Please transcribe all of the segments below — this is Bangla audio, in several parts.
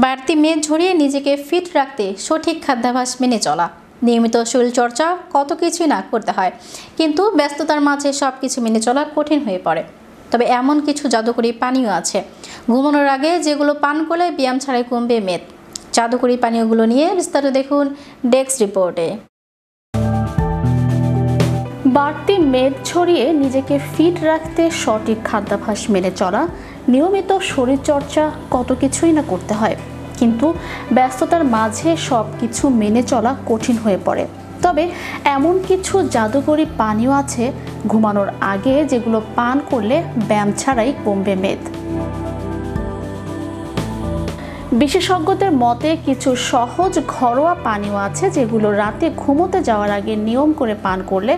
বাড়তি মেদ ঝরিয়ে নিজেকে ফিট রাখতে সঠিক খাদ্যাভ্যাস মেনে চলা, নিয়মিত শরীরচর্চা, কত কিছুই না করতে হয়, কিন্তু ব্যস্ততার মাঝে সব কিছু মেনে চলা কঠিন হয়ে পড়ে। তবে এমন কিছু জাদুকরি পানীয় আছে ঘুমানোর আগে যেগুলো পান করলে ব্যায়াম ছাড়াই কমবে মেদ। জাদুকরি পানীয়গুলো নিয়ে বিস্তারিত দেখুন ডেস্ক রিপোর্টে। বাড়তি মেদ ছড়িয়ে নিজেকে ফিট রাখতে সঠিক খাদ্যাভ্যাস মেনে চলা, নিয়মিত শরীরচর্চা, কত কিছুই না করতে হয়, কিন্তু ব্যস্ততার মাঝে সব কিছু মেনে চলা কঠিন হয়ে পড়ে। তবে এমন কিছু জাদুকরি পানীয় আছে ঘুমানোর আগে যেগুলো পান করলে ব্যায়াম ছাড়াই কমবে মেদ। বিশেষজ্ঞদের মতে কিছু সহজ ঘরোয়া পানীয় আছে যেগুলো রাতে ঘুমোতে যাওয়ার আগে নিয়ম করে পান করলে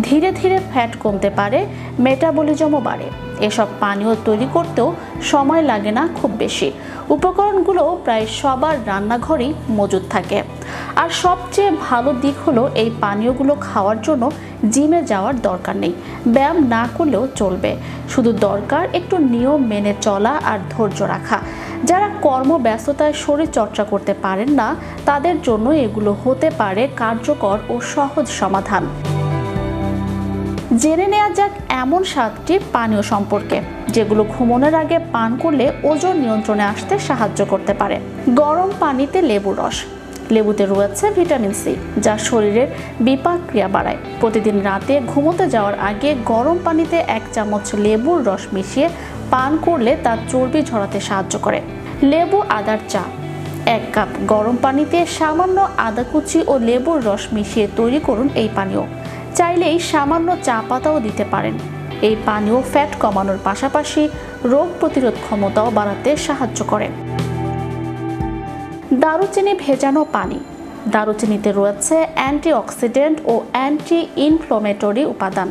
ধীরে ধীরে ফ্যাট কমতে পারে, মেটাবলিজমও বাড়ে। এসব পানীয় তৈরি করতেও সময় লাগে না খুব বেশি, উপকরণগুলো প্রায় সবার রান্নাঘরেই মজুদ থাকে। আর সবচেয়ে ভালো দিক হলো এই পানীয়গুলো খাওয়ার জন্য জিমে যাওয়ার দরকার নেই, ব্যায়াম না করলেও চলবে, শুধু দরকার একটু নিয়ম মেনে চলা আর ধৈর্য রাখা। যারা কর্মব্যস্ততায় শরীর চর্চা করতে পারেন না তাদের জন্য এগুলো হতে পারে কার্যকর ও সহজ সমাধান। জেনে নেওয়া যাক এমন 7টি পানীয় সম্পর্কে যেগুলো ঘুমানোর আগে পান করলে ওজন নিয়ন্ত্রণে আসতে সাহায্য করতে পারে। গরম পানিতে লেবুর রস। লেবুতে রয়েছে ভিটামিন সি, যা শরীরের বিপাক ক্রিয়া বাড়ায়। প্রতিদিন রাতে ঘুমোতে যাওয়ার আগে গরম পানিতে 1 চামচ লেবুর রস মিশিয়ে পান করলে তা চর্বি ঝরাতে সাহায্য করে। লেবু আদার চা। 1 কাপ গরম পানিতে সামান্য আদা কুচি ও লেবুর রস মিশিয়ে তৈরি করুন এই পানীয়। চাইলেই সামান্য চা পাতাও দিতে পারেন। এই পানীয় ফ্যাট কমানোর পাশাপাশি রোগ প্রতিরোধ ক্ষমতাও বাড়াতে সাহায্য করে। দারুচিনি ভেজানো পানি। দারুচিনিতে রয়েছে অ্যান্টিঅক্সিডেন্ট ও অ্যান্টি ইনফ্লামেটরি উপাদান।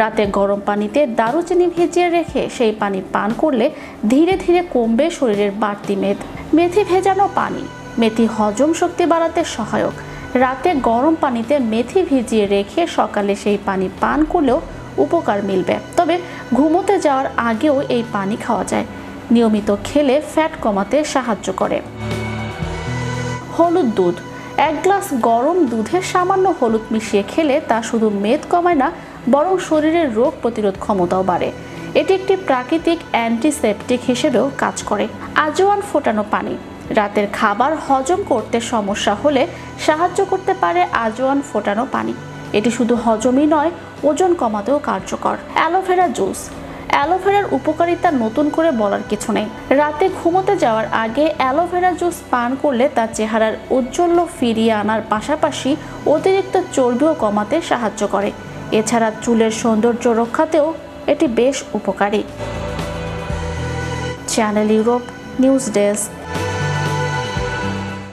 রাতে গরম পানিতে দারুচিনি ভিজিয়ে রেখে সেই পানি পান করলে ধীরে ধীরে কমবে শরীরের বাড়তি মেদ। মেথি ভেজানো পানি। মেথি হজম শক্তি বাড়াতে সহায়ক। রাতে গরম পানিতে মেথি ভিজিয়ে রেখে সকালে সেই পানি পান করলেও উপকার মিলবে। তবে ঘুমোতে যাওয়ার আগেও এই পানি খাওয়া যায়। নিয়মিত খেলে ফ্যাট কমাতে সাহায্য করে। হলুদ দুধ। 1 গ্লাস গরম দুধে সামান্য হলুদ মিশিয়ে খেলে তা শুধু মেদ কমায় না, বরং শরীরের রোগ প্রতিরোধ ক্ষমতাও বাড়ে। এটি একটি প্রাকৃতিক অ্যান্টিসেপটিক হিসেবেও কাজ করে। আজওয়ান ফোটানো পানি। রাতের খাবার হজম করতে সমস্যা হলে সাহায্য করতে পারে আজওয়ান ফোটানো পানি। এটি শুধু হজমই নয়, ওজন কমাতেও কার্যকর। Aloe vera juice. অ্যালোভেরার উপকারিতা নতুন করে বলার কিছু নেই। রাতে ঘুমোতে যাওয়ার আগে অ্যালোভেরা জুস পান করলে তার চেহারার ঔজ্জ্বল্য ফিরিয়ে আনার পাশাপাশি অতিরিক্ত চর্বিও কমাতে সাহায্য করে। এছাড়া চুলের সৌন্দর্য রক্ষাতেও এটি বেশ উপকারী। Channel Europe news desk.